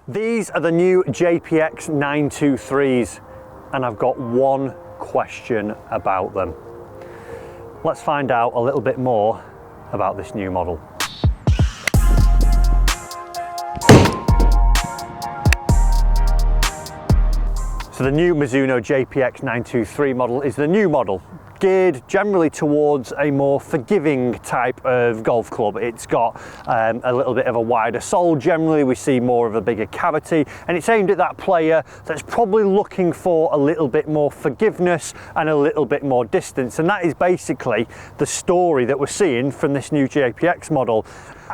These are the new JPX 923s, and I've got one question about them. Let's find out a little bit more about this new model. So the new Mizuno JPX 923 model is the new model, geared generally towards a more forgiving type of golf club. It's got a little bit of a wider sole. Generally we see more of a bigger cavity, and it's aimed at that player that's probably looking for a little bit more forgiveness and a little bit more distance, and that is basically the story that we're seeing from this new JPX model.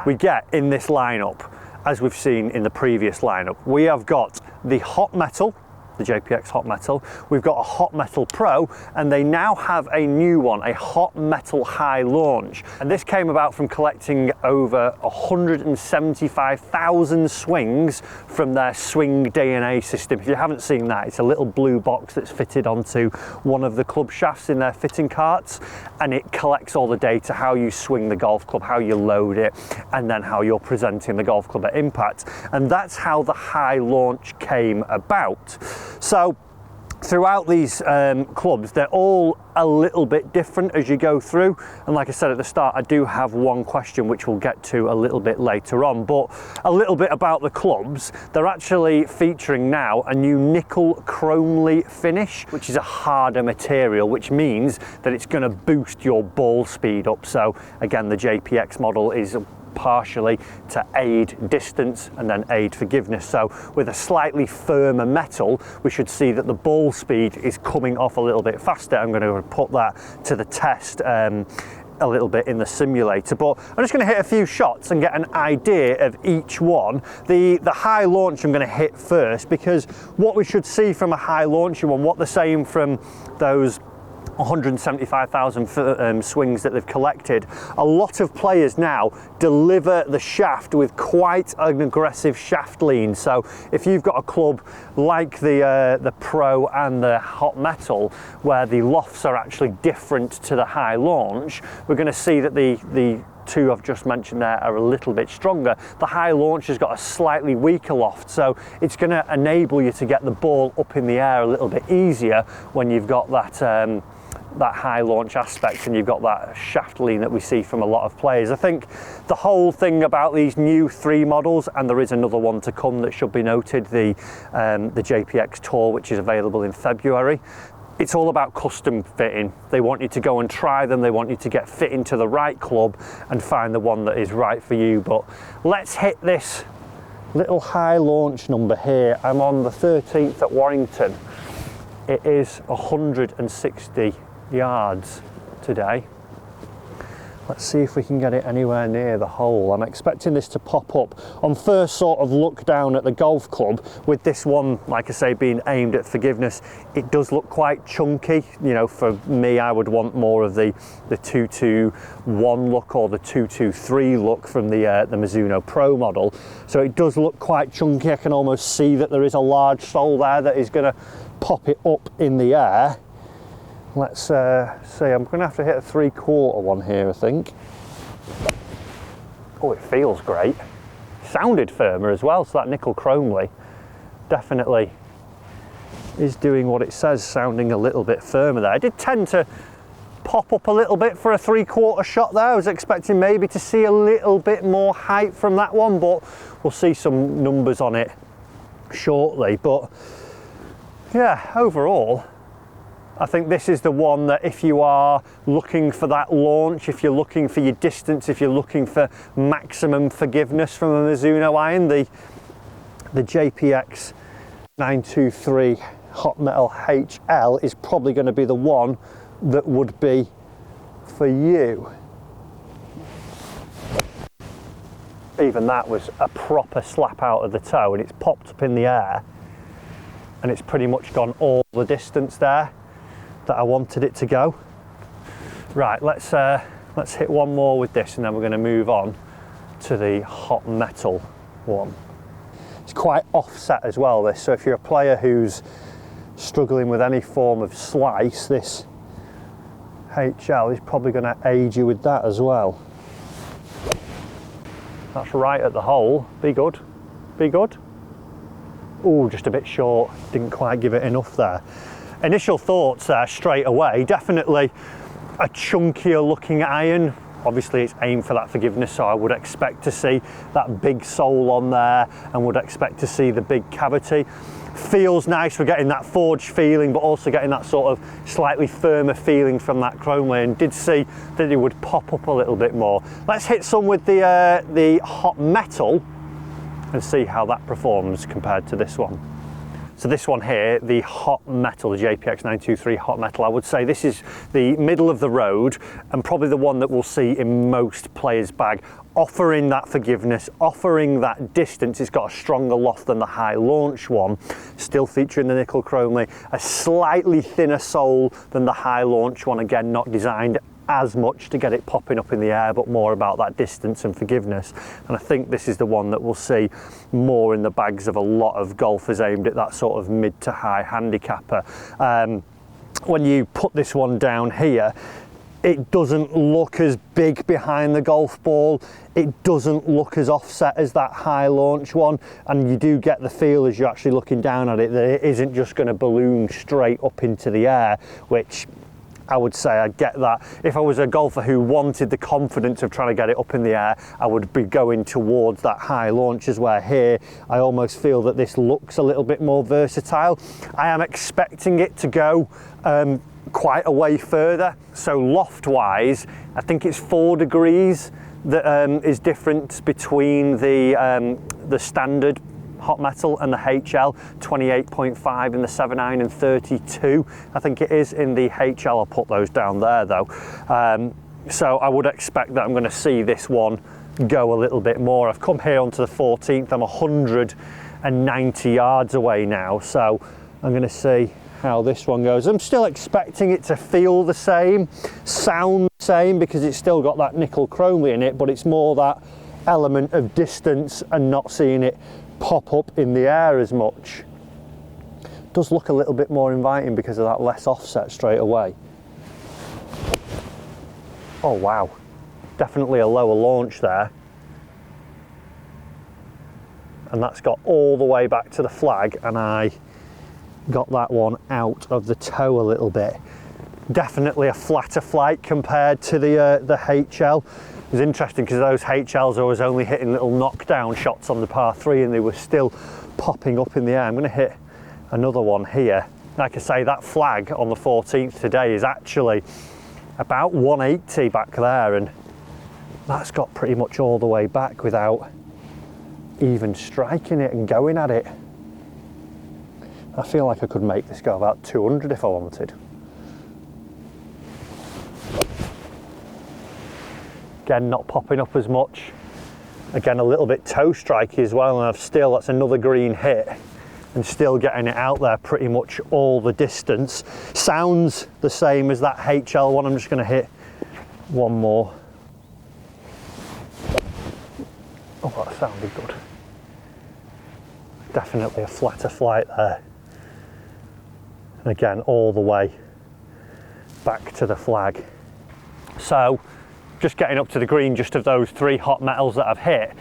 We get in this lineup, as we've seen in the previous lineup, we have got the Hot Metal, the JPX Hot Metal, we've got a Hot Metal Pro, and they now have a new one, a Hot Metal High Launch. And this came about from collecting over 175,000 swings from their Swing DNA system. If you haven't seen that, it's a little blue box that's fitted onto one of the club shafts in their fitting carts, and it collects all the data, how you swing the golf club, how you load it, and then how you're presenting the golf club at impact. And that's how the High Launch came about. So throughout these clubs, they're all a little bit different as you go through, and like I said at the start, I do have one question which we'll get to a little bit later on. But a little bit about the clubs, they're actually featuring now a new nickel chromely finish, which is a harder material, which means that it's going to boost your ball speed up. So again, the JPX model is partially to aid distance and then aid forgiveness. So with a slightly firmer metal, we should see that the ball speed is coming off a little bit faster. I'm going to put that to the test a little bit in the simulator, but I'm just going to hit a few shots and get an idea of each one. The High Launch I'm going to hit first, because what we should see from a High Launch one, what they're saying from those 175,000 swings that they've collected, a lot of players now deliver the shaft with quite an aggressive shaft lean. So if you've got a club like the Pro and the Hot Metal, where the lofts are actually different to the High Launch, we're going to see that the two I've just mentioned there are a little bit stronger. The High Launch has got a slightly weaker loft, so it's going to enable you to get the ball up in the air a little bit easier when you've got that that High Launch aspect and you've got that shaft lean that we see from a lot of players. I think the whole thing about these new three models, and there is another one to come that should be noted, the JPX Tour, which is available in February, it's all about custom fitting. They want you to go and try them, they want you to get fit into the right club and find the one that is right for you. But let's hit this little High Launch number here. I'm on the 13th at Warrington. It is 160 yards today. Let's see if we can get it anywhere near the hole. I'm expecting this to pop up on first sort of look down at the golf club. With this one, like I say, being aimed at forgiveness, it does look quite chunky. You know, for me, I would want more of the 221 look or the 223 look from the Mizuno Pro model. So it does look quite chunky. I can almost see that there is a large sole there that is going to pop it up in the air. Let's see, I'm going to have to hit a 3/4 one here, I think. Oh, it feels great. Sounded firmer as well, so that nickel chromely definitely is doing what it says, sounding a little bit firmer there. I did tend to pop up a little bit for a 3/4 shot there. I was expecting maybe to see a little bit more height from that one, but we'll see some numbers on it shortly. But yeah, overall, I think this is the one that if you are looking for that launch, if you're looking for your distance, if you're looking for maximum forgiveness from a Mizuno iron, the JPX 923 Hot Metal HL is probably going to be the one that would be for you. Even that was a proper slap out of the toe, and it's popped up in the air and it's pretty much gone all the distance there that I wanted it to go. Right, let's hit one more with this, and then we're going to move on to the Hot Metal one. It's quite offset as well, this, so if you're a player who's struggling with any form of slice, this HL is probably going to aid you with that as well. That's right at the hole. Be good, be good. Oh, just a bit short, didn't quite give it enough there. Initial thoughts there straight away, definitely a chunkier looking iron. Obviously it's aimed for that forgiveness, so I would expect to see that big sole on there and would expect to see the big cavity. Feels nice for getting that forged feeling, but also getting that sort of slightly firmer feeling from that chrome layer, and did see that it would pop up a little bit more. Let's hit some with the hot metal and see how that performs compared to this one. So this one here, the hot metal, the JPX 923 hot metal, I would say this is the middle of the road and probably the one that we'll see in most players' bag, offering that forgiveness, offering that distance. It's got a stronger loft than the high launch one, still featuring the nickel chrome, a slightly thinner sole than the high launch one, again not designed as much to get it popping up in the air, but more about that distance and forgiveness. And I think this is the one that we'll see more in the bags of a lot of golfers aimed at that sort of mid to high handicapper. When you put this one down here, it doesn't look as big behind the golf ball. It doesn't look as offset as that high launch one. And you do get the feel as you're actually looking down at it that it isn't just going to balloon straight up into the air, which I would say I get that. If I was a golfer who wanted the confidence of trying to get it up in the air, I would be going towards that high launches, where here I almost feel that this looks a little bit more versatile. I am expecting it to go quite a way further. So loft wise, I think it's 4 degrees that is different between the standard hot metal and the HL, 28.5 in the 7-iron and 32 I think it is in the HL. I'll put those down there though. So I would expect that I'm going to see this one go a little bit more. I've come here onto the 14th, I'm 190 yards away now, so I'm going to see how this one goes. I'm still expecting it to feel the same, sound the same, because it's still got that nickel chrome in it, but it's more that element of distance and not seeing it pop up in the air as much. Does look a little bit more inviting because of that less offset straight away. Oh wow, definitely a lower launch there. And that's got all the way back to the flag, and I got that one out of the toe a little bit. Definitely a flatter flight compared to the HL. It was interesting because those HLs I was only hitting little knockdown shots on the par 3 and they were still popping up in the air. I'm going to hit another one here. Like I say, that flag on the 14th today is actually about 180 back there, and that's got pretty much all the way back without even striking it and going at it. I feel like I could make this go about 200 if I wanted. Again, not popping up as much. Again, a little bit toe strikey as well, and that's another green hit, and still getting it out there pretty much all the distance. Sounds the same as that HL one. I'm just going to hit one more. Oh, that sounded good. Definitely a flatter flight there. And again, all the way back to the flag. So just getting up to the green just of those 3 hot metals that I've hit.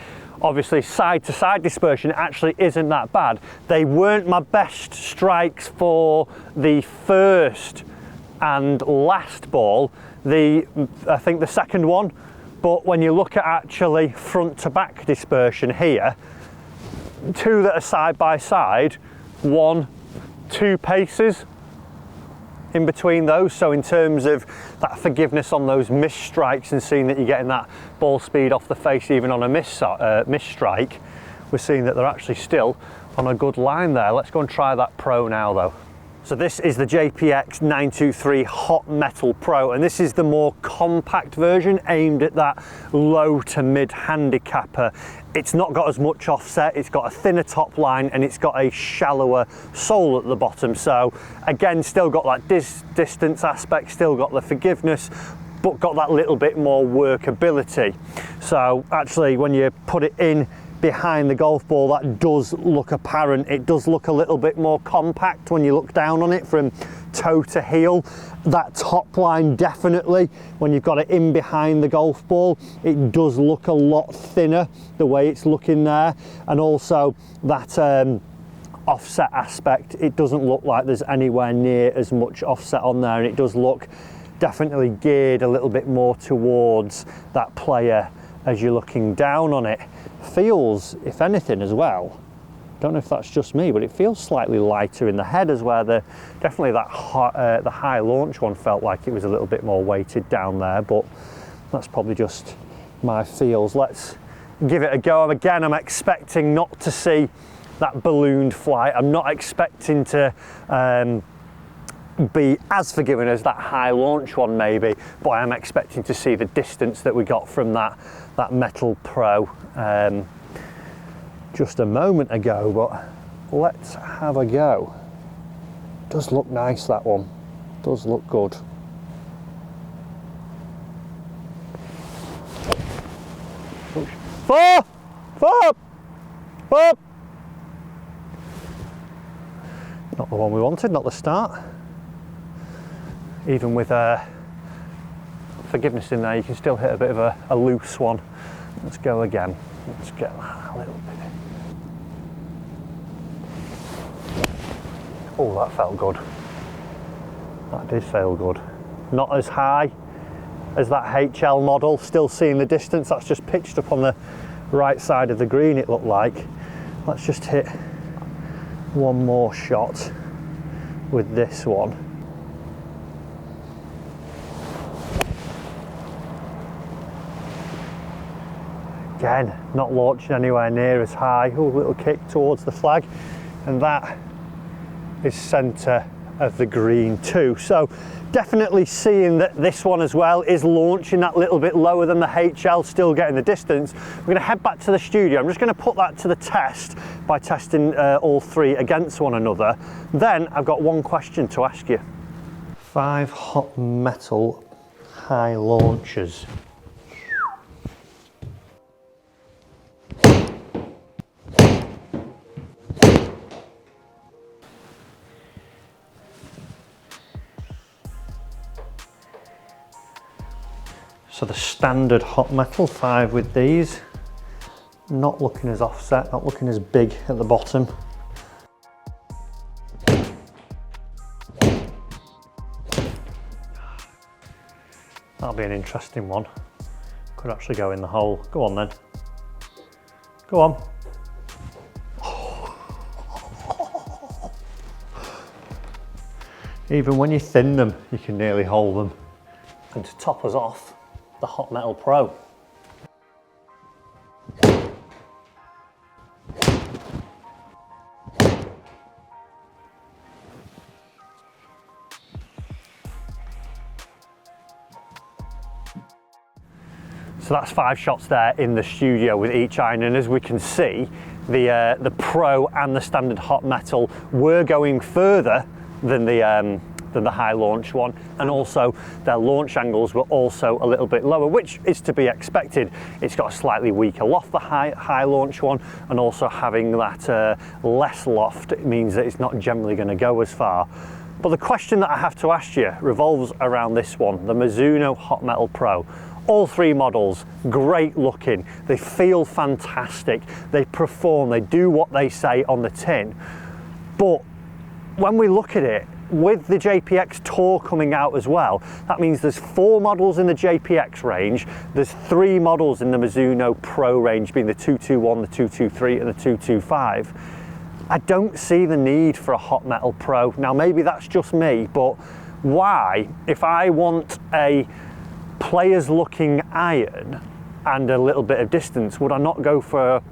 Obviously side to side dispersion actually isn't that bad. They weren't my best strikes for the first and last ball, I think the second one, but when you look at actually front to back dispersion here, 2 that are side by side, 1, 2 paces in between those. So in terms of that forgiveness on those missed strikes and seeing that you're getting that ball speed off the face even on a missed strike, we're seeing that they're actually still on a good line there. Let's go and try that Pro now though. So this is the JPX 923 Hot Metal Pro, and this is the more compact version aimed at that low to mid handicapper. It's not got as much offset, it's got a thinner top line, and it's got a shallower sole at the bottom. So again, still got that distance aspect, still got the forgiveness, but got that little bit more workability. So actually when you put it in behind the golf ball, that does look apparent. It does look a little bit more compact when you look down on it from toe to heel. That top line, definitely, when you've got it in behind the golf ball, it does look a lot thinner the way it's looking there. And also that offset aspect, it doesn't look like there's anywhere near as much offset on there, and it does look definitely geared a little bit more towards that player as you're looking down on it. Feels, if anything as well, don't know if that's just me, but it feels slightly lighter in the head as well. Definitely that the high launch one felt like it was a little bit more weighted down there, but that's probably just my feels. Let's give it a go. Again, I'm expecting not to see that ballooned flight. I'm not expecting to be as forgiving as that high launch one maybe, but I am expecting to see the distance that we got from that Metal Pro just a moment ago. But let's have a go. Does look nice, that one. Does look good. Push. Four. Not the one we wanted, not the start. Even with forgiveness in there, you can still hit a bit of a loose one. Let's go again. Let's get that a little bit. Oh, that felt good. That did feel good. Not as high as that HL model, still seeing the distance. That's just pitched up on the right side of the green, it looked like. Let's just hit one more shot with this one. Again, not launching anywhere near as high. Oh, little kick towards the flag, and that is centre of the green too. So definitely seeing that this one as well is launching that little bit lower than the HL, still getting the distance. We're going to head back to the studio. I'm just going to put that to the test by testing all three against one another. Then I've got one question to ask you. 5 hot metal high launchers. So the standard hot metal 5 with these, not looking as offset, not looking as big at the bottom. That'll be an interesting one. Could actually go in the hole. Go on then. Go on. Even when you thin them, you can nearly hold them. And to top us off, the Hot Metal Pro. So that's 5 shots there in the studio with each iron, and as we can see, the Pro and the standard Hot Metal were going further than the high launch one, and also their launch angles were also a little bit lower, which is to be expected. It's got a slightly weaker loft, the high launch one, and also having that less loft, it means that it's not generally going to go as far. But the question that I have to ask you revolves around this one, the Mizuno Hot Metal Pro. All 3 models, great looking, they feel fantastic, they perform, they do what they say on the tin. But when we look at it, with the JPX Tour coming out as well, that means there's 4 models in the JPX range, there's 3 models in the Mizuno Pro range, being the 221, the 223 and the 225. I don't see the need for a Hot Metal Pro. Now maybe that's just me, but why, if I want a players looking iron and a little bit of distance, would I not go for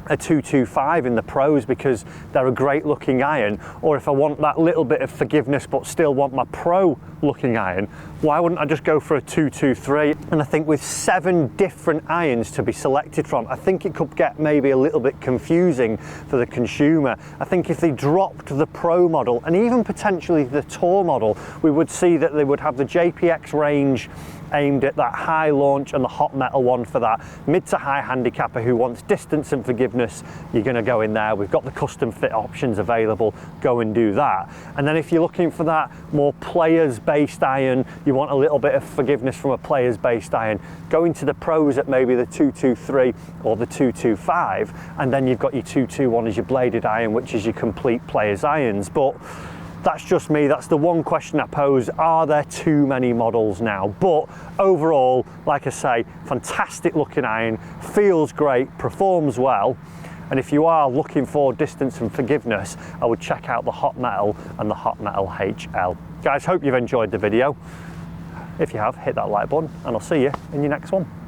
a 225 in the Pros because they're a great looking iron? Or if I want that little bit of forgiveness but still want my Pro looking iron, why wouldn't I just go for a 223? And I think with 7 different irons to be selected from, I think it could get maybe a little bit confusing for the consumer. I think if they dropped the Pro model and even potentially the Tour model, we would see that they would have the JPX range aimed at that high launch and the Hot Metal one for that mid to high handicapper who wants distance and forgiveness. You're going to go in there. We've got the custom fit options available, go and do that. And then if you're looking for that more players based iron, you want a little bit of forgiveness from a player's based iron, go into the pros at maybe the 223 or the 225, and then you've got your 221 as your bladed iron, which is your complete player's irons. But that's just me, that's the one question I pose. Are there too many models now? But overall, like I say, fantastic looking iron, feels great, performs well. And if you are looking for distance and forgiveness, I would check out the Hot Metal and the Hot Metal HL. Guys, hope you've enjoyed the video. If you have, hit that like button and I'll see you in your next one.